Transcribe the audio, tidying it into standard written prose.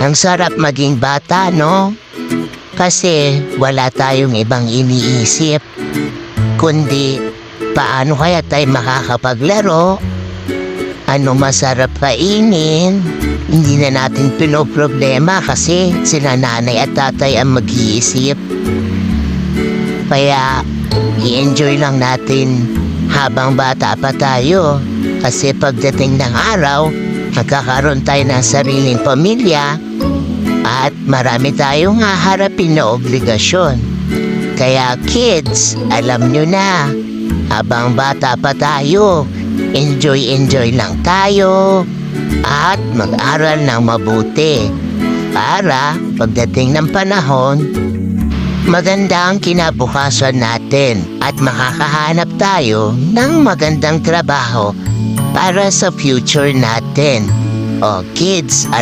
Ang sarap maging bata, no? Kasi wala tayong ibang iniisip, kundi paano kaya tayo makakapaglaro, ano masarap kainin. Hindi na natin pinoproblema kasi sila nanay at tatay ang mag-iisip. Kaya i-enjoy lang natin habang bata pa tayo, kasi pagdating ng araw, magkakaroon tayo ng sariling pamilya at marami tayong haharapin na obligasyon. Kaya kids, alam nyo na, habang bata pa tayo, enjoy lang tayo at mag-aral ng mabuti para pagdating ng panahon, maganda ang kinabukasan natin at makakahanap tayo ng magandang trabaho para sa future natin. O kids, alam